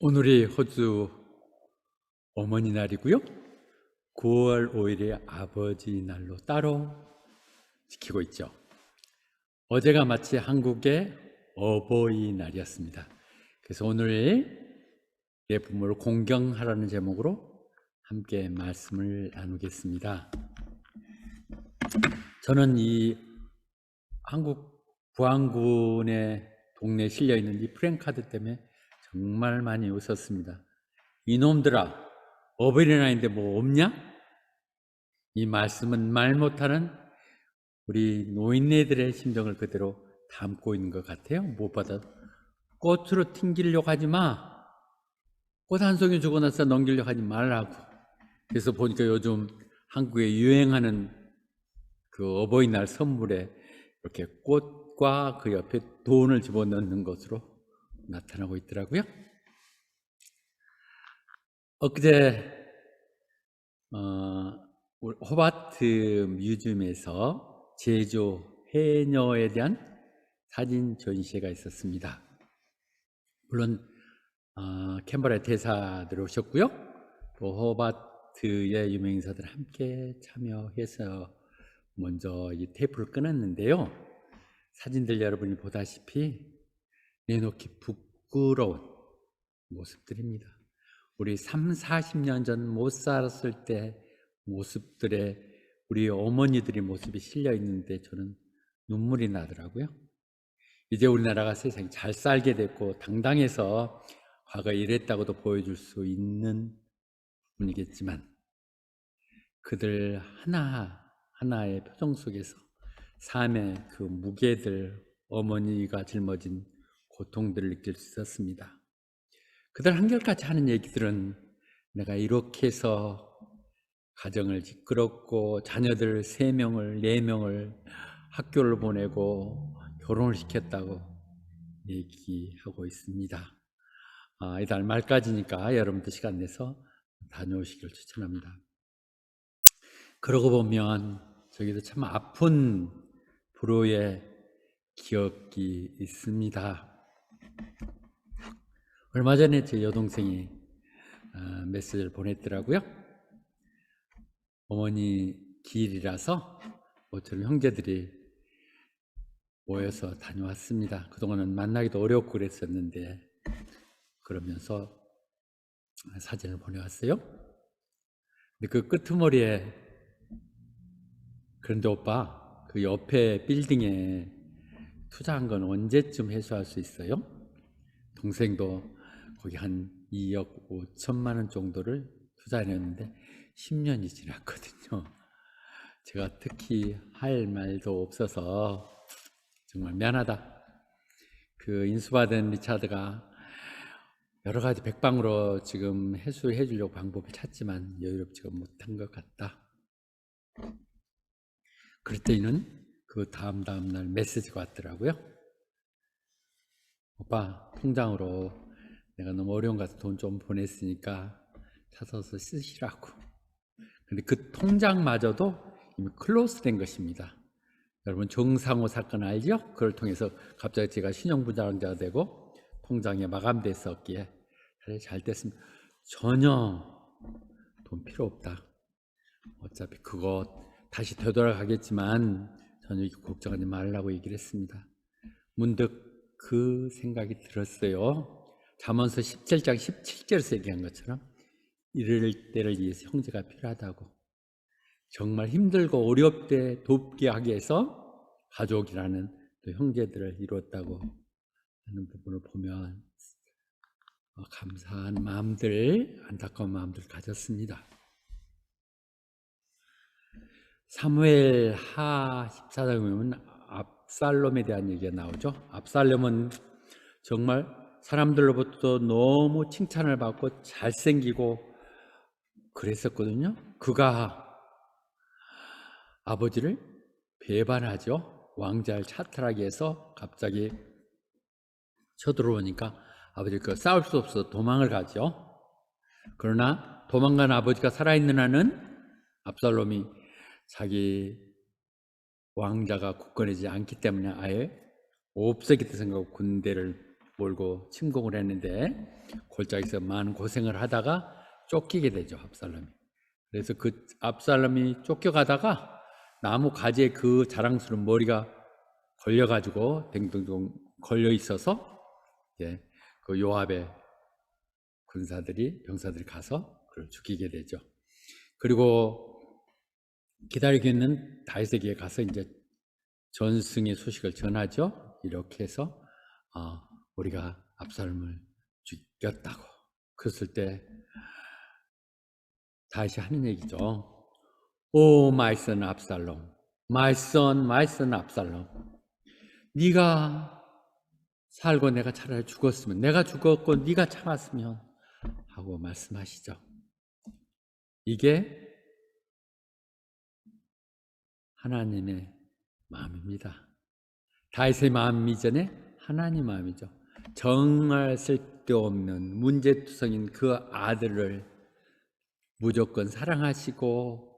오늘이 호주 어머니 날이고요. 9월 5일이 아버지 날로 따로 지키고 있죠. 어제가 마치 한국의 어버이날이었습니다. 그래서 오늘 내 부모를 공경하라는 제목으로 함께 말씀을 나누겠습니다. 저는 이 한국 부안군의 동네에 실려 있는 이 프랭카드 때문에 정말 많이 웃었습니다. 이놈들아, 어버이날인데 뭐 없냐? 이 말씀은 말 못하는 우리 노인네들의 심정을 그대로 담고 있는 것 같아요. 무엇보다 꽃으로 튕기려고 하지 마. 꽃 한 송이 주고 나서 넘기려고 하지 말라고. 그래서 보니까 요즘 한국에 유행하는 그 어버이날 선물에 이렇게 꽃과 그 옆에 돈을 집어넣는 것으로 나타나고 있더라고요. 엊그제 우리 호바트 뮤지엄에서 제주 해녀에 대한 사진 전시회가 있었습니다. 물론 캔버라의 대사들 오셨고요. 또 호바트의 유명 인사들 함께 참여해서 먼저 이 테이프를 끊었는데요. 사진들 여러분이 보다시피 내놓기 부끄러운 모습들입니다. 우리 30-40년 전 못 살았을 때 모습들에 우리 어머니들의 모습이 실려 있는데 저는 눈물이 나더라고요. 이제 우리나라가 세상에 잘 살게 됐고 당당해서 과거에 이랬다고도 보여줄 수 있는 분이겠지만 그들 하나하나의 표정 속에서 삶의 그 무게들, 어머니가 짊어진 고통들을 느낄 수 있었습니다. 그들 한결같이 하는 얘기들은 내가 이렇게 해서 가정을 이끌었고 자녀들 3명을 4명을 학교를 보내고 결혼을 시켰다고 얘기하고 있습니다. 이달 말까지니까 여러분도 시간 내서 다녀오시길 추천합니다. 그러고 보면 저기도 참 아픈 불후의 기억이 있습니다. 얼마 전에 제 여동생이 메시지를 보냈더라고요. 어머니 기일이라서 모처럼 형제들이 모여서 다녀왔습니다. 그동안은 만나기도 어렵고 그랬었는데 그러면서 사진을 보내왔어요. 근데 그 끄트머리에 그런데 오빠 그 옆에 빌딩에 투자한 건 언제쯤 회수할 수 있어요? 동생도 거기 한 2억 5천만 원 정도를 투자했는데 10년이 지났거든요. 제가 특히 할 말도 없어서 정말 미안하다. 그 인수받은 리차드가 여러 가지 백방으로 지금 해소해 주려고 방법을 찾지만 여유롭지가 못한 것 같다. 그랬더니는 그 다음 날 메시지가 왔더라고요. 오빠 통장으로 내가 너무 어려운 것 같아서 돈 좀 보냈으니까 찾아서 쓰시라고. 근데 그 통장마저도 이미 클로스 된 것입니다. 여러분 정상호 사건 알죠? 그걸 통해서 갑자기 제가 신용부장자가 되고 통장에 마감됐었기에 잘 됐습니다. 전혀 돈 필요 없다. 어차피 그거 다시 되돌아가겠지만 전혀 걱정하지 말라고 얘기를 했습니다. 문득 그 생각이 들었어요. 잠언서 17장 17절에서 얘기한 것처럼 이럴 때를 위해서 형제가 필요하다고. 정말 힘들고 어렵게 돕게 하기 위해서 가족이라는 또 형제들을 이뤘다고 하는 부분을 보면 감사한 마음들, 안타까운 마음들 가졌습니다. 사무엘 하 14장에 보면 압살롬에 대한 얘기가 나오죠. 압살롬은 정말 사람들로부터 너무 칭찬을 받고 잘생기고 그랬었거든요. 그가 아버지를 배반하죠. 왕자를 차탈하기 위해서 갑자기 쳐들어오니까 아버지가 싸울 수 없어서 도망을 가죠. 그러나 도망간 아버지가 살아있는 한은 압살롬이 자기 왕자가 굳건해지지 않기 때문에 아예 없애겠다 생각하고 군대를 몰고 침공을 했는데 골짜기에서 많은 고생을 하다가 쫓기게 되죠, 압살롬이. 그래서 그 압살롬이 쫓겨가다가 나무 가지에 그 자랑스러운 머리가 걸려가지고 댕둥둥 걸려 있어서 이제 그 요압의 병사들이 가서 그를 죽이게 되죠. 그리고 기다리고 있는 다윗에게 가서 이제 전승의 소식을 전하죠. 이렇게 해서 우리가 압살롬을 죽였다고. 그랬을 때 다윗이 하는 얘기죠. 오 마이 선 압살롬, 마이 선 압살롬. 네가 살고 내가 차라리 죽었으면, 내가 죽었고 네가 참았으면 하고 말씀하시죠. 이게 하나님의 마음입니다. 다윗의 마음 이전에 하나님 마음이죠. 정말 쓸데없는 문제투성인 그 아들을 무조건 사랑하시고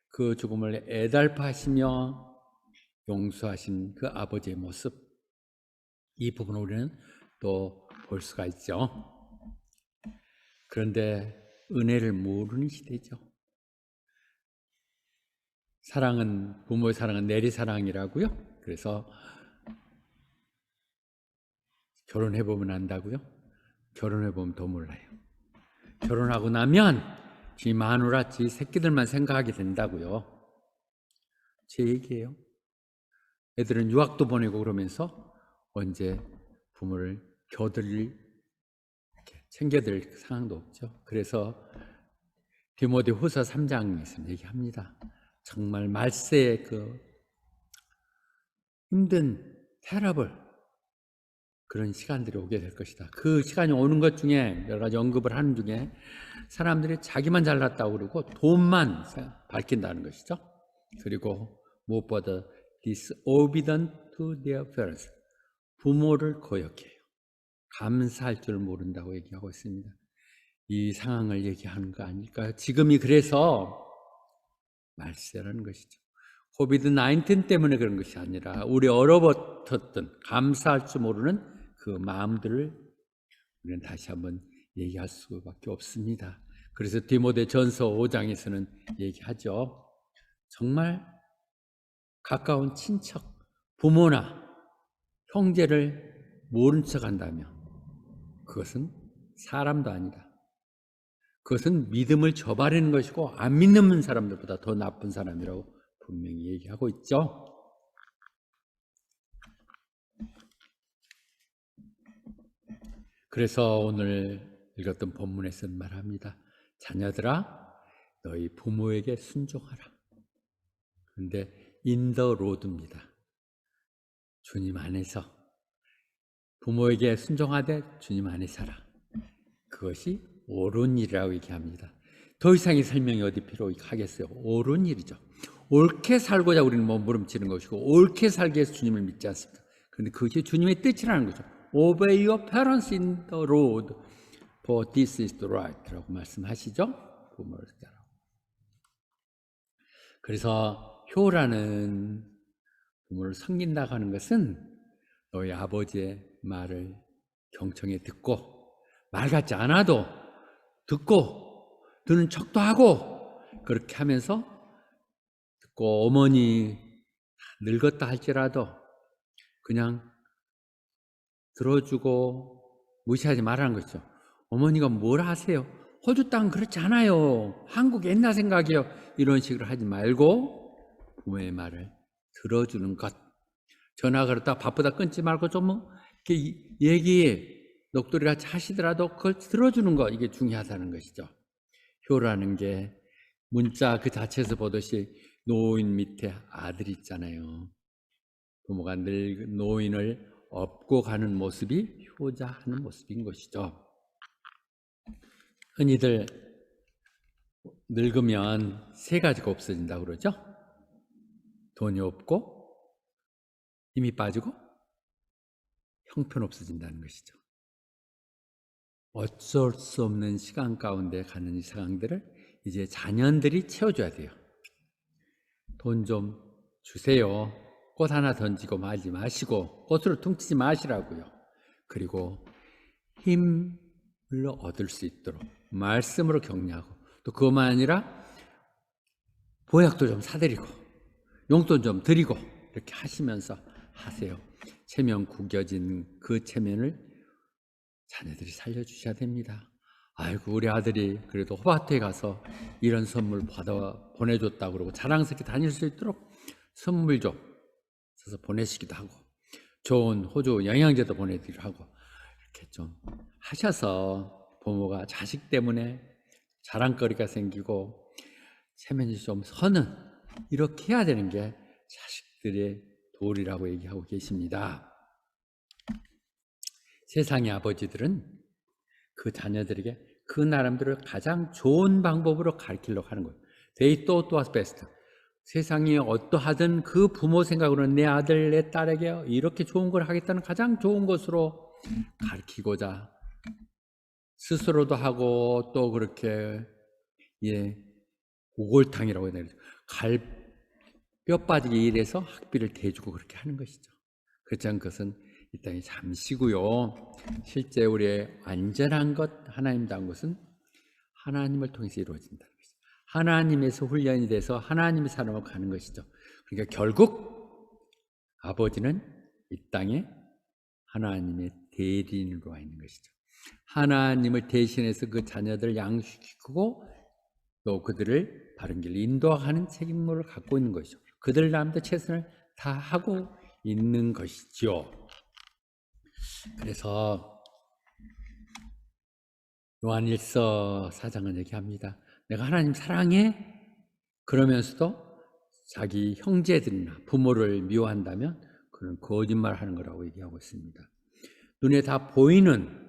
그 죽음을 애달파하시며 용서하신 그 아버지의 모습, 이 부분을 우리는 또 볼 수가 있죠. 그런데 은혜를 모르는 시대죠. 사랑은, 부모의 사랑은 내리사랑이라고요. 그래서 결혼해보면 안다고요. 결혼해보면 더 몰라요. 결혼하고 나면 지 마누라, 지 새끼들만 생각하게 된다고요. 제 얘기예요. 애들은 유학도 보내고 그러면서 언제 부모를 챙겨드릴 상황도 없죠. 그래서 디모데후서 3장에서 얘기합니다. 정말 말세의 그 힘든 테러블 그런 시간들이 오게 될 것이다. 그 시간이 오는 것 중에 여러 가지 언급을 하는 중에 사람들이 자기만 잘났다고 그러고 돈만 밝힌다는 것이죠. 그리고 무엇보다 disobedient to their parents, 부모를 거역해요. 감사할 줄 모른다고 얘기하고 있습니다. 이 상황을 얘기하는 거 아닐까요? 지금이 그래서 말세라는 것이죠. 코비드-19 때문에 그런 것이 아니라 우리 얼어붙었던 감사할 줄 모르는 그 마음들을 우리는 다시 한번 얘기할 수밖에 없습니다. 그래서 디모데전서 5장에서는 얘기하죠. 정말 가까운 친척, 부모나 형제를 모른 척한다면 그것은 사람도 아니다. 그것은 믿음을 저버리는 것이고 안 믿는 사람들보다 더 나쁜 사람이라고 분명히 얘기하고 있죠. 그래서 오늘 읽었던 본문에서는 말합니다. 자녀들아, 너희 부모에게 순종하라. 그런데 in the road입니다. 주님 안에서 부모에게 순종하되 주님 안에 살아. 그것이 옳은 일이라고 얘기합니다. 더 이상의 설명이 어디 필요하겠어요? 옳은 일이죠. 옳게 살고자 우리는 몸부림치는 것이고 옳게 살기 위해서 주님을 믿지 않습니까? 그런데 그것이 주님의 뜻이라는 거죠. Obey your parents in the road, for this is the right 라고 말씀하시죠. 부모를 따라. 그래서 효라는 부모를 섬긴다고 하는 것은 너희 아버지의 말을 경청해 듣고 말 같지 않아도 듣고 듣는 척도 하고 그렇게 하면서 듣고 어머니 늙었다 할지라도 그냥 들어주고 무시하지 말라는 것이죠. 어머니가 뭘 하세요? 호주 땅은 그렇지 않아요. 한국 옛날 생각이에요. 이런 식으로 하지 말고 부모의 말을 들어주는 것. 전화 걸었다 바쁘다 끊지 말고 좀 이렇게 얘기 녹두리같이 하시더라도 그걸 들어주는 거, 이게 중요하다는 것이죠. 효라는 게 문자 그 자체에서 보듯이 노인 밑에 아들이 있잖아요. 부모가 늘 노인을 업고 가는 모습이 효자하는 모습인 것이죠. 흔히들 늙으면 세 가지가 없어진다고 그러죠. 돈이 없고 힘이 빠지고 형편없어진다는 것이죠. 어쩔 수 없는 시간 가운데 가는 이 상황들을 이제 자녀들이 채워줘야 돼요. 돈 좀 주세요. 꽃 하나 던지고 말지 마시고 꽃으로 퉁치지 마시라고요. 그리고 힘을 얻을 수 있도록 말씀으로 격려하고, 또 그것만 아니라 보약도 좀 사드리고 용돈 좀 드리고 이렇게 하시면서 하세요. 체면 구겨진 그 체면을 자녀들이 살려주셔야 됩니다. 아이고, 우리 아들이 그래도 호박트에 가서 이런 선물 받아 보내줬다고 그러고 자랑스럽게 다닐 수 있도록 선물 좀 써서 보내시기도 하고, 좋은 호주 영양제도 보내드리기도 하고, 이렇게 좀 하셔서 부모가 자식 때문에 자랑거리가 생기고 체면이 좀 서는, 이렇게 해야 되는 게 자식들의 도리라고 얘기하고 계십니다. 세상의 아버지들은 그 자녀들에게 그 나름대로 가장 좋은 방법으로 가르치려고 하는 거예요. They thought was best. 세상이 어떠하든 그 부모 생각으로는 내 아들, 내 딸에게 이렇게 좋은 걸 하겠다는 가장 좋은 것으로 가르치고자 스스로도 하고, 또 그렇게 우골탕이라고 해야 되나, 뼈 빠지게 일해서 학비를 대주고 그렇게 하는 것이죠. 그렇지만 그것은 이 땅에 잠시고요. 실제 우리의 완전한 것, 하나님다운 것은 하나님을 통해서 이루어진다는 것이죠. 하나님에서 훈련이 돼서 하나님의 사람으로 가는 것이죠. 그러니까 결국 아버지는 이 땅에 하나님의 대리인으로 와 있는 것이죠. 하나님을 대신해서 그 자녀들을 양육시키고 또 그들을 바른 길로 인도하는 책임을 갖고 있는 것이죠. 그들 나름대로 최선을 다하고 있는 것이죠. 그래서 요한일서 4장은 얘기합니다. 내가 하나님 사랑해? 그러면서도 자기 형제들이나 부모를 미워한다면 그는 거짓말하는 거라고 얘기하고 있습니다. 눈에 다 보이는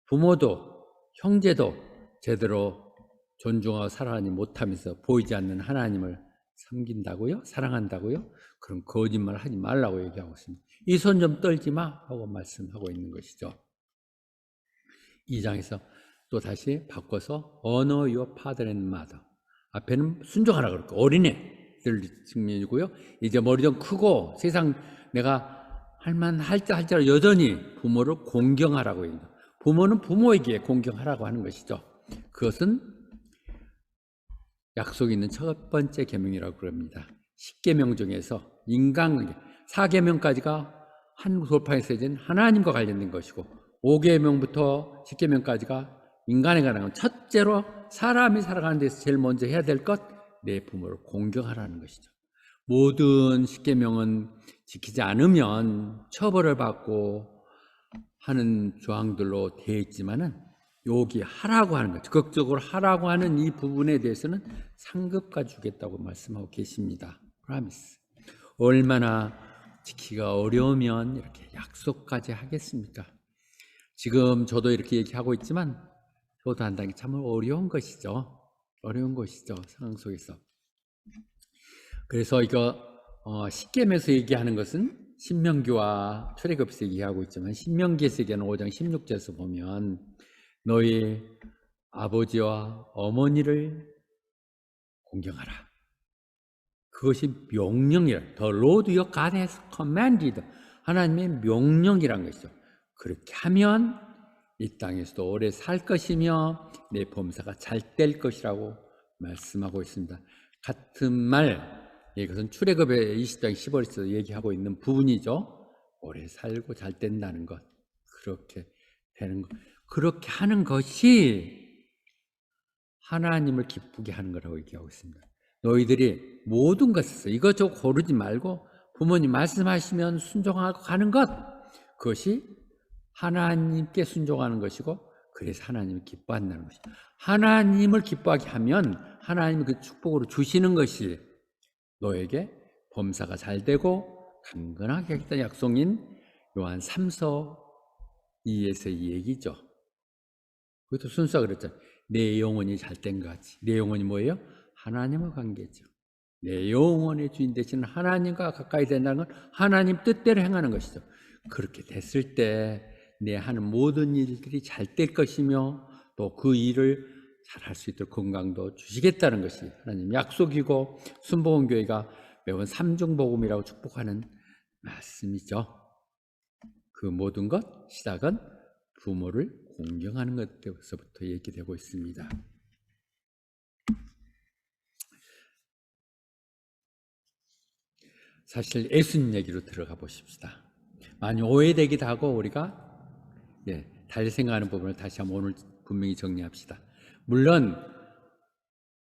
부모도 형제도 제대로 존중하고 사랑하지 못하면서 보이지 않는 하나님을 섬긴다고요? 사랑한다고요? 그럼 거짓말 하지 말라고 얘기하고 있습니다. 이 손 좀 떨지 마 하고 말씀하고 있는 것이죠. 이 장에서 또 다시 바꿔서 honor your father and mother. 앞에는 순종하라 그럴까, 어린애들 측면이고요. 이제 머리 좀 크고 세상 내가 할줄 여전히 부모를 공경하라고 얘기합니다. 부모는 부모에게 공경하라고 하는 것이죠. 그것은 약속이 있는 첫 번째 계명이라고 그럽니다. 10계명 중에서 인간관계, 4계명까지가 한 돌파에 써진 하나님과 관련된 것이고, 5계명부터 10계명까지가 인간에 관한 것. 첫째로 사람이 살아가는 데서 제일 먼저 해야 될 것, 내 부모를 공경하라는 것이죠. 모든 10계명은 지키지 않으면 처벌을 받고 하는 조항들로 되어 있지만은 여기 하라고 하는 것, 적극적으로 하라고 하는 이 부분에 대해서는 상급과 주겠다고 말씀하고 계십니다. 프라미스. 얼마나 지키기가 어려우면 이렇게 약속까지 하겠습니까? 지금 저도 이렇게 얘기하고 있지만 저도 한다는 게 참 어려운 것이죠. 어려운 것이죠, 상황 속에서. 그래서 이거 10계명에서 얘기하는 것은 신명기와 출애굽에서 얘기하고 있지만, 신명기에서 얘기하는 5장 16절에서 보면 너희 아버지와 어머니를 공경하라. 그것이 명령이라. The Lord your God has commanded. 하나님의 명령이란 것이죠. 그렇게 하면 이 땅에서도 오래 살 것이며 내 범사가 잘 될 것이라고 말씀하고 있습니다. 같은 말, 이것은 출애굽의 20장 15절에서 얘기하고 있는 부분이죠. 오래 살고 잘 된다는 것, 그렇게 되는 것, 그렇게 하는 것이 하나님을 기쁘게 하는 거라고 얘기하고 있습니다. 너희들이 모든 것에서 이것저것 고르지 말고 부모님 말씀하시면 순종하고 가는 것, 그것이 하나님께 순종하는 것이고, 그래서 하나님을 기뻐한다는 것이죠. 하나님을 기뻐하게 하면 하나님이 그 축복으로 주시는 것이 너에게 범사가 잘 되고 강건하게 하겠다는 약속인 요한 3서 2에서의 얘기죠. 그것도 순서가 그랬잖아요. 내 영혼이 잘된 것 같이. 내 영혼이 뭐예요? 하나님의 관계죠. 내 영혼의 주인 되시는 하나님과 가까이 된다는 건 하나님 뜻대로 행하는 것이죠. 그렇게 됐을 때 내 하는 모든 일들이 잘 될 것이며 또 그 일을 잘할 수 있도록 건강도 주시겠다는 것이 하나님 약속이고, 순복음교회가 매번 삼중복음이라고 축복하는 말씀이죠. 그 모든 것 시작은 부모를 공경하는 것에서부터 얘기되고 있습니다. 사실 예수님 얘기로 들어가 보십시다. 많이 오해되기도 하고 우리가 달리 생각하는 부분을 다시 한번 오늘 분명히 정리합시다. 물론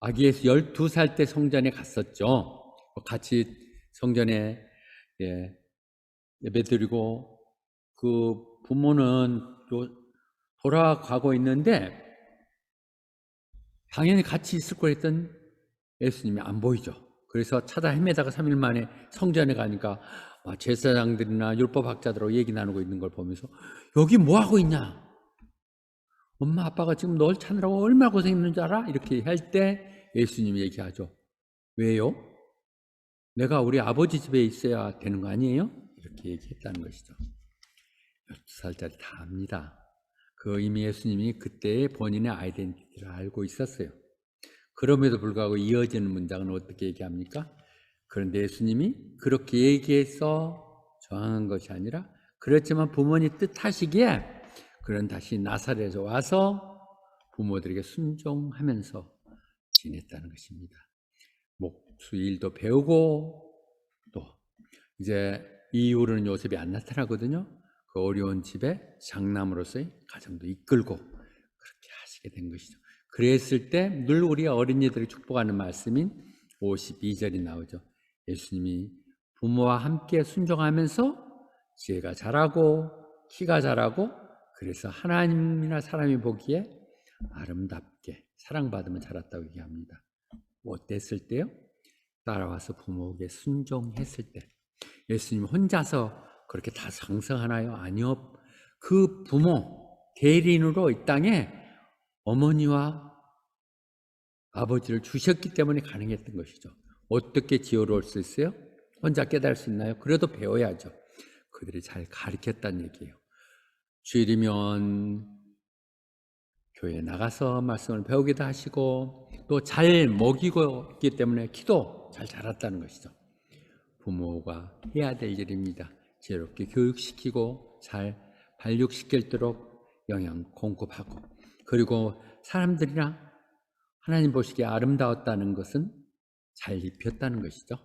아기 예수 12살 때 성전에 갔었죠. 같이 성전에 예배드리고 그 부모는 돌아가고 있는데 당연히 같이 있을 거 했던 예수님이 안 보이죠. 그래서 찾아 헤매다가 3일 만에 성전에 가니까 제사장들이나 율법학자들하고 얘기 나누고 있는 걸 보면서 여기 뭐하고 있냐? 엄마 아빠가 지금 널 찾느라고 얼마나 고생했는 줄 알아? 이렇게 할 때 예수님이 얘기하죠. 왜요? 내가 우리 아버지 집에 있어야 되는 거 아니에요? 이렇게 얘기했다는 것이죠. 12살짜리 다 압니다. 그 이미 예수님이 그때의 본인의 아이덴티티를 알고 있었어요. 그럼에도 불구하고 이어지는 문장은 어떻게 얘기합니까? 그런데 예수님이 그렇게 얘기해서 저항한 것이 아니라 그렇지만 부모님 뜻하시기에 그는 다시 나사렛에서 와서 부모들에게 순종하면서 지냈다는 것입니다. 목수일도 배우고 또 이제 이후로는 요셉이 안 나타나거든요. 그 어려운 집에 장남으로서의 가정도 이끌고 그렇게 하시게 된 것이죠. 그랬을 때 늘 우리 어린이들을 축복하는 말씀인 52절이 나오죠. 예수님이 부모와 함께 순종하면서 지혜가 자라고 키가 자라고 그래서 하나님이나 사람이 보기에 아름답게 사랑받으면 자랐다고 얘기합니다. 어땠을 때요? 따라와서 부모에게 순종했을 때. 예수님 혼자서 그렇게 다 상승하나요? 아니요. 그 부모 대리인으로 이 땅에 어머니와 아버지를 주셨기 때문에 가능했던 것이죠. 어떻게 지혜로울 수 있어요? 혼자 깨달을 수 있나요? 그래도 배워야죠. 그들이 잘 가르쳤다는 얘기예요. 주일이면 교회에 나가서 말씀을 배우기도 하시고 또 잘 먹이고 있기 때문에 키도 잘 자랐다는 것이죠. 부모가 해야 될 일입니다. 지혜롭게 교육시키고 잘 발육시킬도록 영양 공급하고 그리고 사람들이랑 하나님 보시기에 아름다웠다는 것은 잘 입혔다는 것이죠.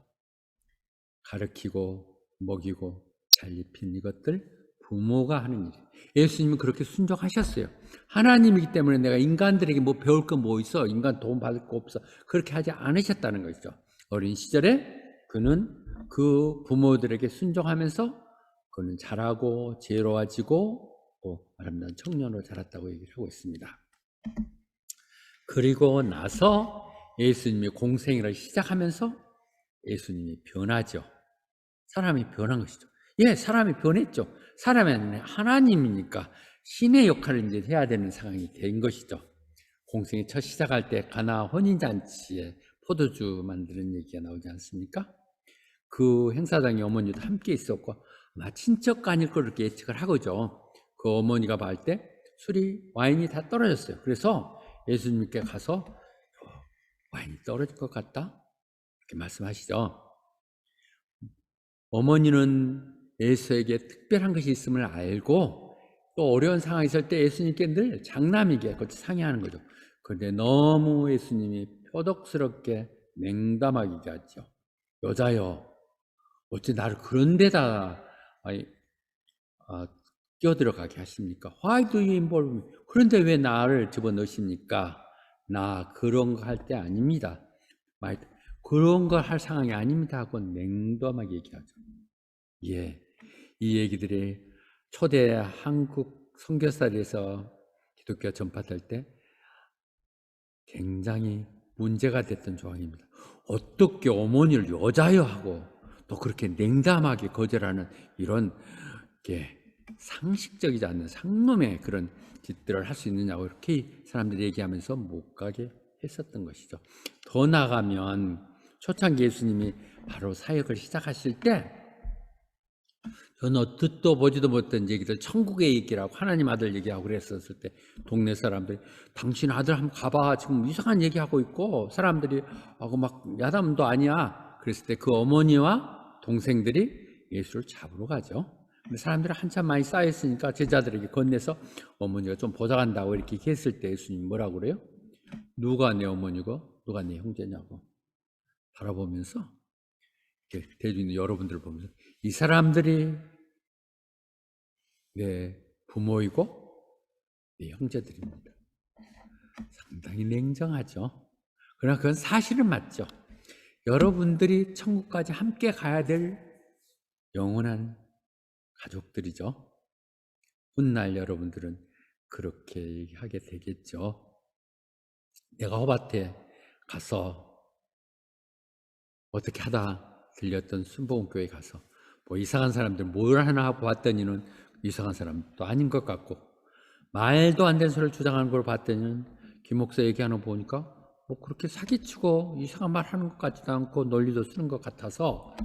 가르치고 먹이고 잘 입힌 이것들 부모가 하는 일이에요. 예수님은 그렇게 순종하셨어요. 하나님이기 때문에 내가 인간들에게 뭐 배울 거 뭐 있어? 인간 도움 받을 거 없어? 그렇게 하지 않으셨다는 것이죠. 어린 시절에 그는 그 부모들에게 순종하면서 그는 자라고 지혜로워지고 또 아름다운 청년으로 자랐다고 얘기를 하고 있습니다. 그리고 나서 예수님이 공생애를 시작하면서 예수님이 변하죠. 사람이 변한 것이죠. 사람이 변했죠. 사람이 아니라 하나님이니까 신의 역할을 이제 해야 되는 상황이 된 것이죠. 공생애 첫 시작할 때 가나 혼인잔치에 포도주 만드는 얘기가 나오지 않습니까? 그 행사장에 어머니도 함께 있었고 아마 친척 아닐 걸 이렇게 예측을 하고죠. 그 어머니가 봐할 때 와인이 다 떨어졌어요. 그래서 예수님께 가서 와인이 떨어질 것 같다 이렇게 말씀하시죠. 어머니는 예수에게 특별한 것이 있음을 알고 또 어려운 상황이 있을 때 예수님께 늘 장남이게 그것을 상의하는 거죠. 그런데 너무 예수님이 표독스럽게 냉담하게 얘기하죠. 여자여 어째 나를 그런 데다 끼어들어가게 하십니까? Why do you involve me? 그런데 왜 나를 집어넣으십니까? 나 그런 거 할 때 아닙니다. 그런 걸 할 상황이 아닙니다 하고 냉담하게 얘기하죠. 이 얘기들이 초대 한국 선교사에서 기독교 전파될 때 굉장히 문제가 됐던 조항입니다. 어떻게 어머니를 여자여 하고 또 그렇게 냉담하게 거절하는 이런 게 상식적이지 않는 상놈의 그런 짓들을 할 수 있느냐고 이렇게 사람들이 얘기하면서 못 가게 했었던 것이죠. 더 나아가면 초창기 예수님이 바로 사역을 시작하실 때 저는 듣도 보지도 못한 얘기들 천국의 얘기라고 하나님 아들 얘기하고 그랬었을 때 동네 사람들이 당신 아들 한번 가봐 지금 이상한 얘기하고 있고 사람들이 하고 막 야담도 아니야. 그랬을 때 그 어머니와 동생들이 예수를 잡으러 가죠. 근데 사람들이 한참 많이 쌓였으니까 제자들에게 건네서 어머니가 좀 보자간다고 이렇게 했을 때 예수님이 뭐라고 그래요? 누가 내 어머니고 누가 내 형제냐고 바라보면서 대중들 여러분들 보면서 이 사람들이 내 부모이고 내 형제들입니다. 상당히 냉정하죠. 그러나 그건 사실은 맞죠. 여러분들이 천국까지 함께 가야 될 영원한 가족들이죠. 훗날 여러분들은 그렇게 얘기하게 되겠죠. 내가 허밭에 가서 어떻게 하다 들렸던 순복음교회 가서 뭐 이상한 사람들 뭘 하나 하고 봤더니는 이상한 사람도 아닌 것 같고 말도 안 되는 소리를 주장하는 걸 봤더니는 김 목사 얘기하는 거 보니까 뭐 그렇게 사기치고 이상한 말 하는 것 같지도 않고 논리도 쓰는 것 같아서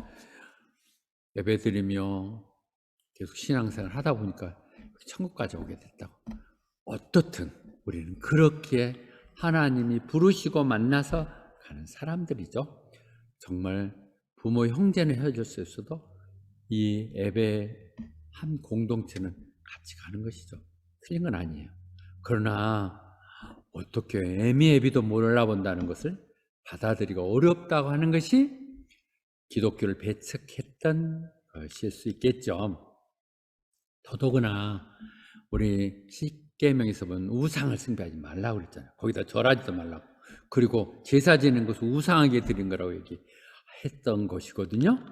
예배드리며 계속 신앙생활 하다 보니까 천국까지 오게 됐다고. 어떻든 우리는 그렇게 하나님이 부르시고 만나서 가는 사람들이죠. 정말 부모 형제는 헤어질 수 있어도 이 예배 한 공동체는 같이 가는 것이죠. 틀린 건 아니에요. 그러나 어떻게 애미애비도 몰라본다는 것을 받아들이고 어렵다고 하는 것이 기독교를 배척했던 것일 수 있겠죠. 더더구나 우리 십계명에서 본 우상을 숭배하지 말라고 그랬잖아요. 거기다 절하지도 말라고. 그리고 제사 지는 것을 우상하게 드린 거라고 얘기했던 것이거든요.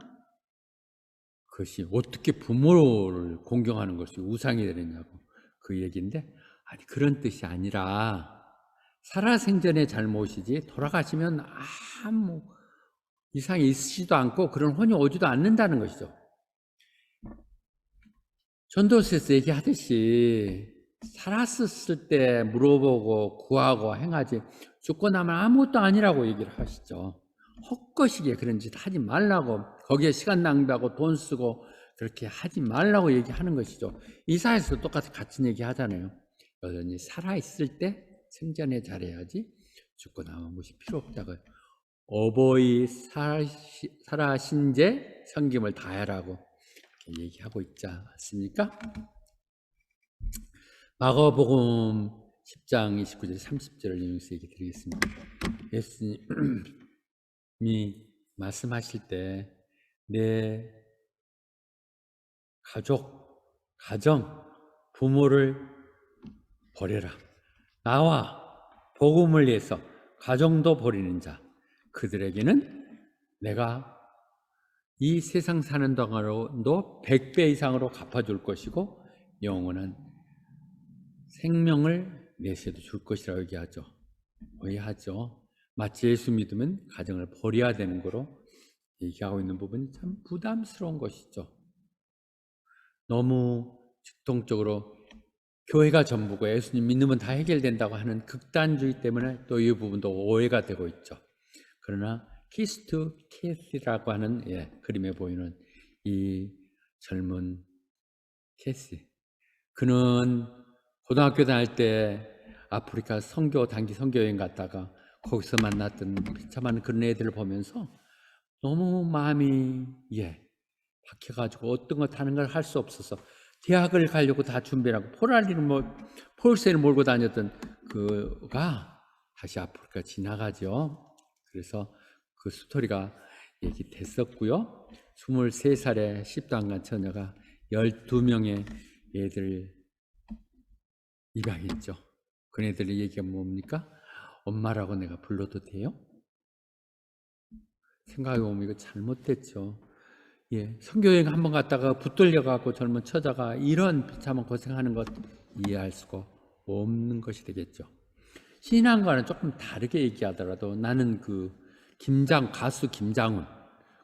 그것이 어떻게 부모를 공경하는 것이 우상이 되느냐고 그 얘기인데, 아니 그런 뜻이 아니라 살아생전의 잘못이지 돌아가시면 아무 이상이 있으시도 않고 그런 혼이 오지도 않는다는 것이죠. 전도서에서 얘기하듯이 살았을 때 물어보고 구하고 행하지 죽고 나면 아무것도 아니라고 얘기를 하시죠. 헛것이게 그런 짓 하지 말라고, 거기에 시간 낭비하고 돈 쓰고 그렇게 하지 말라고 얘기하는 것이죠. 이사에서 똑같이 같은 얘기 하잖아요. 여전히 살아있을 때 생전에 잘해야지 죽고 나면 무엇이 필요 없다고. 어버이 살아신제 섬김을 다해라고 이렇게 얘기하고 있지 않습니까? 마가복음 10장 29절 30절을 인용해서 얘기 드리겠습니다. 예수님이 말씀하실 때 내 가족, 가정, 부모를 버려라. 나와 복음을 위해서 가정도 버리는 자, 그들에게는 내가 이 세상 사는 동안으로도 100배 이상으로 갚아줄 것이고 영원한 생명을 내세도 줄 것이라고 얘기하죠. 의하죠. 마치 예수 믿으면 가정을 버려야 되는 거로 얘기하고 있는 부분이 참 부담스러운 것이죠. 너무 직통적으로 교회가 전부고 예수님 믿으면 다 해결된다고 하는 극단주의 때문에 또 이 부분도 오해가 되고 있죠. 그러나 키스트 캐시라고 하는 그림에 보이는 이 젊은 캐시, 그는 고등학교 다닐 때 아프리카 단기 선교여행 갔다가 거기서 만났던 비참한 그런 애들을 보면서 너무 마음이 박혀가지고 어떤 것 하는 걸 할 수 없어서 대학을 가려고 다 준비하고 폴세를 몰고 다녔던 그가 다시 아프리카 지나가죠. 그래서 그 스토리가 얘기됐었고요. 23살의 10도 안 간 처녀가 12명의 애들 입양했죠. 그네들의 얘기가 뭡니까? 엄마라고 내가 불러도 돼요? 생각해보면 이거 잘못됐죠. 선교여행 한번 갔다가 붙들려가고 젊은 처자가 이런 비참한 고생하는 것 이해할 수가 없는 것이 되겠죠. 신앙과는 조금 다르게 얘기하더라도 나는 그 가수 김장훈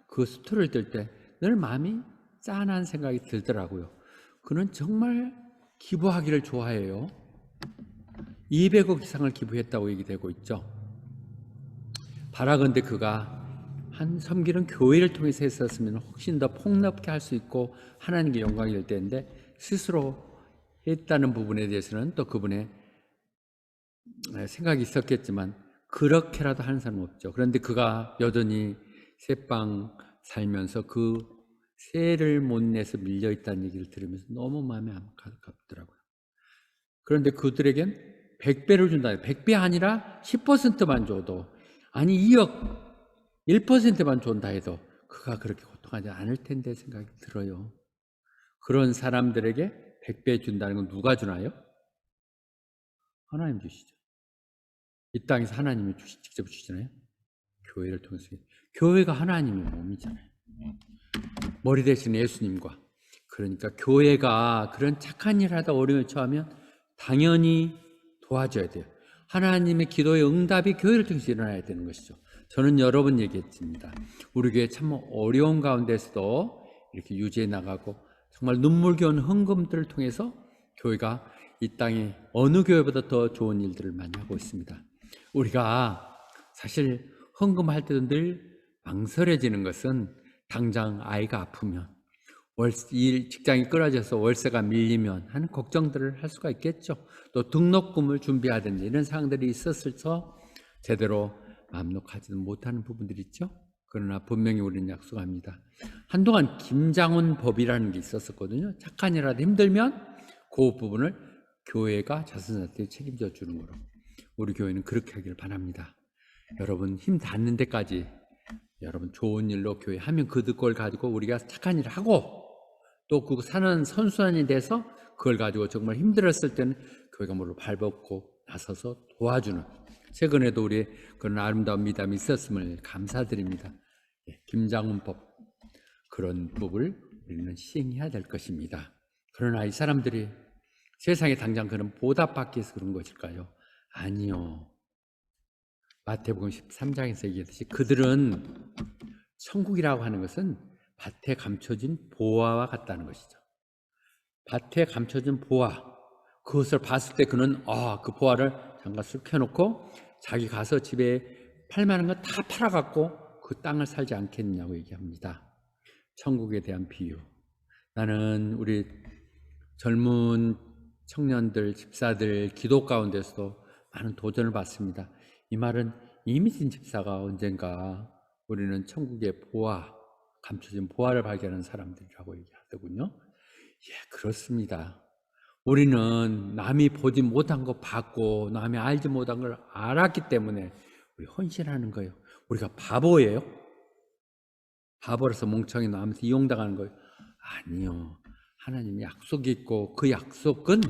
그 스토리를 들 때 늘 마음이 짠한 생각이 들더라고요. 그는 정말 기부하기를 좋아해요. 200억 이상을 기부했다고 얘기되고 있죠. 바라건대 그가 한 섬기는 교회를 통해서 했었으면 훨씬 더 폭넓게 할 수 있고 하나님께 영광이 될 텐데 스스로 했다는 부분에 대해서는 또 그분의 생각이 있었겠지만 그렇게라도 하는 사람은 없죠. 그런데 그가 여전히 새빵 살면서 그 세를 못 내서 밀려 있다는 얘기를 들으면서 너무 마음에 아깝더라고요. 그런데 그들에겐 100배를 준다. 100배 아니라 10%만 줘도, 아니 2억 1%만 준다 해도 그가 그렇게 고통하지 않을 텐데 생각이 들어요. 그런 사람들에게 100배 준다는 건 누가 주나요? 하나님 주시죠. 이 땅에서 하나님이 직접 주시잖아요. 교회를 통해서. 교회가 하나님의 몸이잖아요. 머리 대신 예수님과. 그러니까 교회가 그런 착한 일을 하다 어려움에 처하면 당연히 도와줘야 돼요. 하나님의 기도의 응답이 교회를 통해서 일어나야 되는 것이죠. 저는 여러 번 얘기했습니다. 우리 교회 참 어려운 가운데서도 이렇게 유지해 나가고 정말 눈물겨운 헌금들을 통해서 교회가 이 땅에 어느 교회보다 더 좋은 일들을 많이 하고 있습니다. 우리가 사실 헌금할 때도 늘 망설여지는 것은 당장 아이가 아프면, 직장이 끊어져서 월세가 밀리면 하는 걱정들을 할 수가 있겠죠. 또 등록금을 준비하든지 이런 상황들이 있었을서 제대로 마음 놓고하지는 못하는 부분들이 있죠. 그러나 분명히 우리는 약속합니다. 한동안 김장훈 법이라는 게 있었거든요. 착한 일하다 힘들면 그 부분을 교회가 자선사한테 책임져 주는 거로. 우리 교회는 그렇게 하기를 바랍니다. 여러분 힘 닿는 데까지 여러분 좋은 일로 교회 하면 그걸 가지고 우리가 착한 일을 하고, 또 그 사는 선순환이 돼서 그걸 가지고 정말 힘들었을 때는 교회가 물로 발벗고 나서서 도와주는, 최근에도 우리 그런 아름다운 미담이 있었음을 감사드립니다. 김장훈법, 그런 법을 우리는 시행해야 될 것입니다. 그러나 이 사람들이 세상에 당장 그런 보답받기 위해서 그런 것일까요? 아니요. 마태복음 13장에서 얘기했듯이 그들은 천국이라고 하는 것은 밭에 감춰진 보화와 같다는 것이죠. 밭에 감춰진 보화, 그것을 봤을 때 그는 그 보화를 잠깐 쑥 켜놓고 자기 가서 집에 팔만한 거 다 팔아갖고 그 땅을 살지 않겠느냐고 얘기합니다. 천국에 대한 비유. 나는 우리 젊은 청년들, 집사들 기도 가운데서도 많은 도전을 받습니다. 이 말은 이미진 집사가 언젠가 우리는 천국의 보화, 감춰진 보화를 발견하는 사람들이라고 얘기하더군요. 그렇습니다. 우리는 남이 보지 못한 거 봤고 남이 알지 못한 걸 알았기 때문에 우리 헌신하는 거예요. 우리가 바보예요? 바보라서 멍청이 남한테 이용당하는 거예요? 아니요. 하나님이 약속이 있고 그 약속은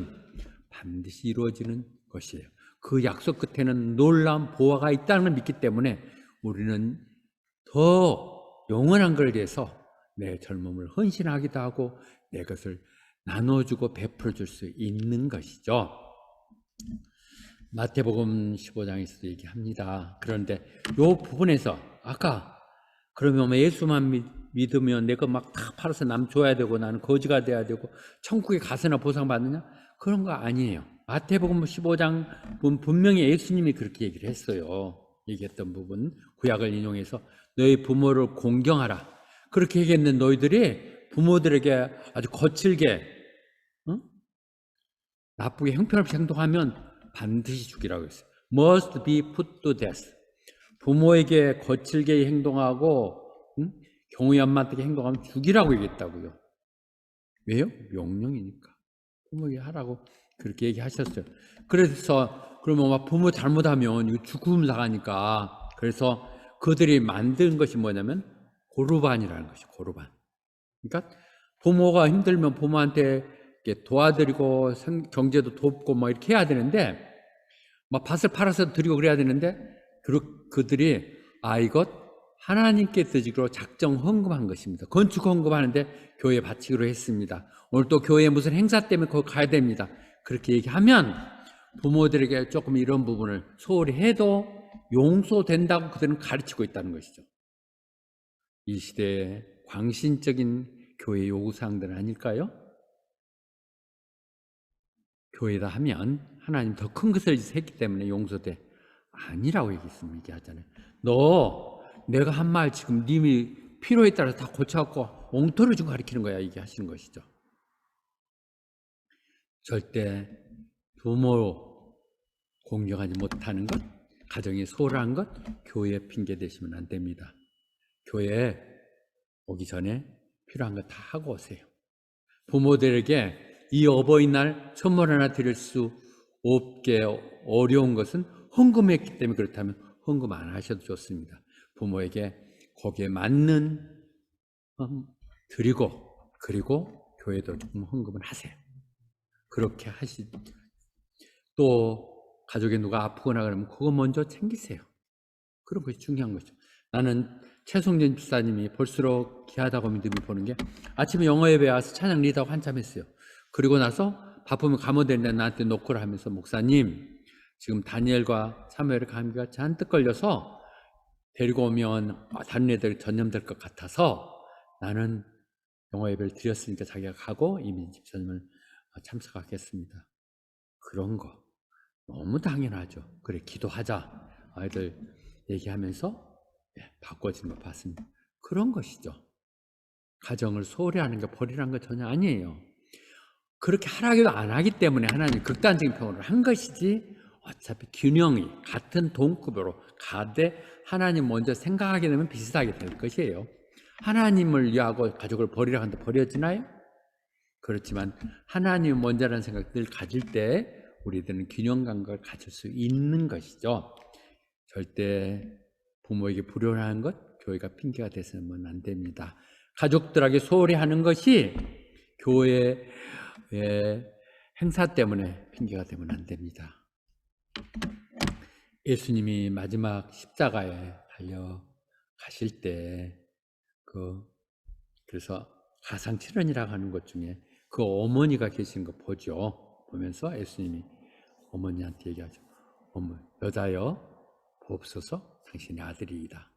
반드시 이루어지는 것이에요. 그 약속 끝에는 놀라운 보화가 있다는 걸 믿기 때문에 우리는 더 영원한 걸 위해서 내 젊음을 헌신하기도 하고 내 것을 나눠주고 베풀어줄 수 있는 것이죠. 마태복음 15장에서도 얘기합니다. 그런데 이 부분에서 아까 그러면 예수만 믿으면 내가 막 다 팔아서 남 줘야 되고 나는 거지가 돼야 되고 천국에 가서나 보상받느냐? 그런 거 아니에요. 마태복음 15장 분명히 예수님이 그렇게 얘기를 했어요. 얘기했던 부분 구약을 인용해서 너희 부모를 공경하라. 그렇게 얘기했는데 너희들이 부모들에게 아주 거칠게 나쁘게 형편없이 행동하면 반드시 죽이라고 했어요. Must be put to death. 부모에게 거칠게 행동하고 경우에 안 맞게 행동하면 죽이라고 얘기했다고요. 왜요? 명령이니까. 부모에게 하라고 그렇게 얘기하셨어요. 그래서 그러면 막 부모 잘못하면 이거 죽음 당하니까, 그래서 그들이 만든 것이 뭐냐면 고르반이라는 것이 고르반. 그러니까 부모가 힘들면 부모한테 이렇게 도와드리고 경제도 돕고 뭐 이렇게 해야 되는데 막 밭을 팔아서 드리고 그래야 되는데 그들이 이것 하나님께 드리기로 작정 헌금한 것입니다. 건축 헌금하는데 교회에 바치기로 했습니다. 오늘 또 교회에 무슨 행사 때문에 거기 가야 됩니다. 그렇게 얘기하면 부모들에게 조금 이런 부분을 소홀히 해도 용서된다고 그들은 가르치고 있다는 것이죠. 이 시대의 광신적인 교회 요구사항들은 아닐까요? 교회다 하면 하나님 더 큰 것을 했기 때문에 용서돼. 아니라고 얘기하잖아요. 너 내가 한 말 지금 님이 필요에 따라서 다 고쳐갖고 엉터리 좀 가르치는 거야, 얘기하시는 것이죠. 절대 부모 공경하지 못하는 것, 가정이 소홀한 것, 교회에 핑계 대시면 안 됩니다. 교회에 오기 전에 필요한 거 다 하고 오세요. 부모들에게 이 어버이날 선물 하나 드릴 수 없게 어려운 것은 헌금했기 때문에 그렇다면 헌금 안 하셔도 좋습니다. 부모에게 거기에 맞는 드리고, 그리고 교회도 조금 헌금을 하세요. 그렇게 또 가족에 누가 아프거나 그러면 그거 먼저 챙기세요. 그런 것이 중요한 거죠. 나는 최성진 집사님이 볼수록 귀하다고 믿음이 보는 게 아침에 영어 예배 와서 찬양 리더하고 한참 했어요. 그리고 나서 바쁘면 가면 되는데 나한테 노크를 하면서 목사님 지금 다니엘과 사무엘의 감기가 잔뜩 걸려서 데리고 오면 다른 애들 전염될 것 같아서 나는 영어 예배를 드렸으니까 자기가 가고 이미 집사님을 참석하겠습니다. 그런 거 너무 당연하죠. 그래 기도하자 아이들 얘기하면서 바꿔진 거 봤습니다. 그런 것이죠. 가정을 소홀히 하는 게 버리라는 거 전혀 아니에요. 그렇게 하라기도 안 하기 때문에 하나님 극단적인 표현을 한 것이지 어차피 균형이 같은 동급으로 가되 하나님 먼저 생각하게 되면 비슷하게 될 것이에요. 하나님을 위하고 가족을 버리라 하는데 버려지나요? 그렇지만 하나님 먼저라는 생각 늘 가질 때 우리들은 균형 감각을 가질 수 있는 것이죠. 절대 부모에게 불효하는 것, 교회가 핑계가 되서는 안 됩니다. 가족들에게 소홀히 하는 것이 교회의 행사 때문에 핑계가 되면 안 됩니다. 예수님이 마지막 십자가에 달려가실 때 그래서 가상칠언이라고 하는 것 중에 그 어머니가 계신 거 보죠. 보면서 예수님이 어머니한테 얘기하죠. 어머, 여자여 보옵소서 당신의 아들이이다.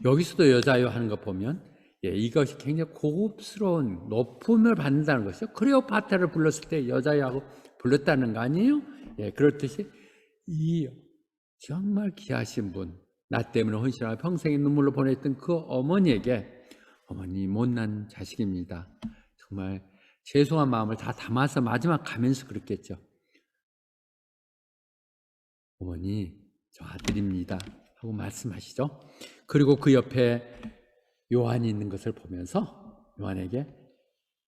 여기서도 여자여 하는 거 보면 이것이 굉장히 고급스러운 높음을 받는다는 것이죠. 클레오파트라를 불렀을 때 여자여 하고 불렀다는 거 아니에요? 그렇듯이 이 정말 귀하신 분, 나 때문에 헌신하고 평생의 눈물로 보냈던 그 어머니에게 어머니 못난 자식입니다. 정말 죄송한 마음을 다 담아서 마지막 가면서 그랬겠죠. 어머니 저 아들입니다 하고 말씀하시죠. 그리고 그 옆에 요한이 있는 것을 보면서 요한에게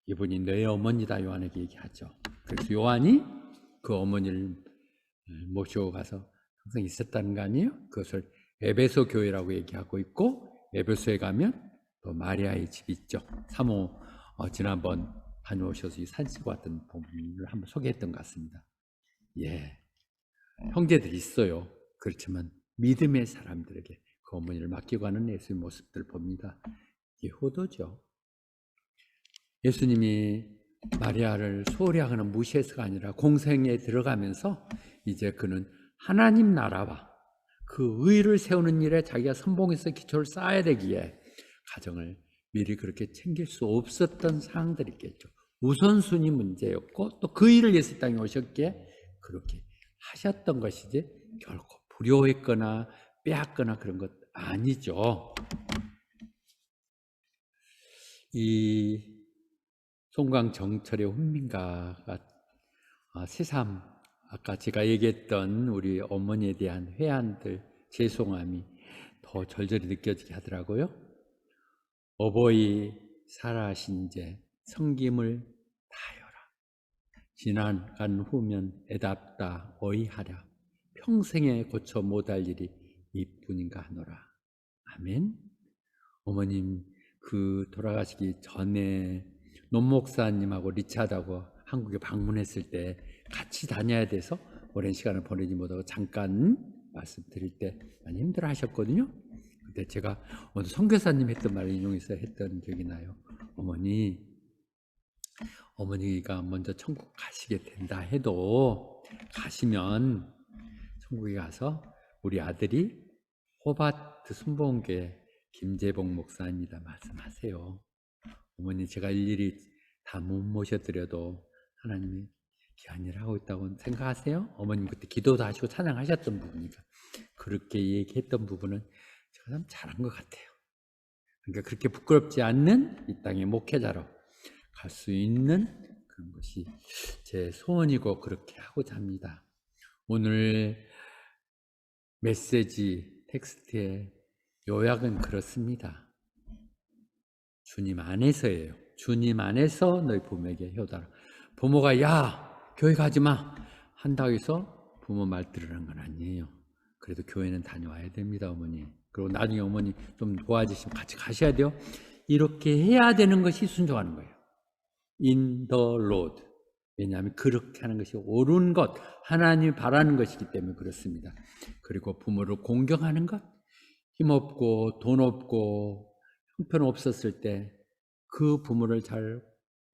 이분이 내 어머니다 요한에게 얘기하죠. 그래서 요한이 그 어머니를 모시고 가서 항상 있었다는 거 아니에요? 그것을 에베소 교회라고 얘기하고 있고 에베소에 가면 또 마리아의 집이 있죠. 사모 지난번 다녀오셔서 이 산시고 왔던 부분을 한번 소개했던 것 같습니다. 형제들이 있어요. 그렇지만 믿음의 사람들에게 그 어머니를 맡기고 가는 예수의 모습들 봅니다. 이게 효도죠. 예수님이 마리아를 소홀히 하거나 무시해서가 아니라 공생에 들어가면서 이제 그는 하나님 나라와 그 의를 세우는 일에 자기가 선봉해서 기초를 쌓아야 되기에 가정을 미리 그렇게 챙길 수 없었던 상황들이 있겠죠. 우선순위 문제였고 또 그 일을 위해서 땅에 오셨기에 그렇게 하셨던 것이지 결코 불효했거나 빼앗거나 그런 것 아니죠. 이 송광정철의 훈민가가 새삼 아까 제가 얘기했던 우리 어머니에 대한 회한들 죄송함이 더 절절히 느껴지게 하더라고요. 어버이 살아신제 성김을 다하여라. 지나간 후면 애답다 어이하랴. 평생에 고쳐 못할 일이 이뿐인가 하노라. 아멘. 어머님 그 돌아가시기 전에 논 목사님하고 리차드하고 한국에 방문했을 때 같이 다녀야 돼서 오랜 시간을 보내지 못하고 잠깐 말씀드릴 때 많이 힘들어 하셨거든요. 그때 제가 어느 선교사님 했던 말을 인용해서 했던 기억이 나요. 어머니가 먼저 천국 가시게 된다 해도 가시면 천국에 가서 우리 아들이 호바트 순복음교회 김재봉 목사입니다. 말씀하세요. 어머니 제가 일일이 다 못 모셔드려도 하나님이 귀한 일을 하고 있다고 생각하세요? 어머님 그때 기도도 하시고 찬양하셨던 부분이니까 그렇게 얘기했던 부분은 제가 참 잘한 것 같아요. 그러니까 그렇게 부끄럽지 않는 이 땅의 목회자로 갈 수 있는 그런 것이 제 소원이고 그렇게 하고자 합니다. 오늘 메시지 텍스트의 요약은 그렇습니다. 주님 안에서예요. 주님 안에서 너희 부모에게 효도하라. 부모가 야 교회 가지 마 한다고 해서 부모 말 들으라는 건 아니에요. 그래도 교회는 다녀와야 됩니다, 어머니. 그리고 나중에 어머니 좀 도와주시면 같이 가셔야 돼요. 이렇게 해야 되는 것이 순종하는 거예요. In the Lord. 왜냐하면 그렇게 하는 것이 옳은 것, 하나님이 바라는 것이기 때문에 그렇습니다. 그리고 부모를 공경하는 것, 힘없고 돈 없고 형편 없었을 때 그 부모를 잘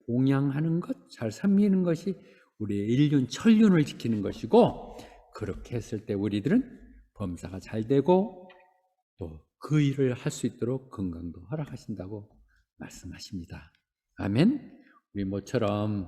봉양하는 것, 잘 섬기는 것이 우리의 인륜, 천륜을 지키는 것이고, 그렇게 했을 때 우리들은 범사가 잘 되고 또 그 일을 할 수 있도록 건강도 허락하신다고 말씀하십니다. 아멘. 우리 모처럼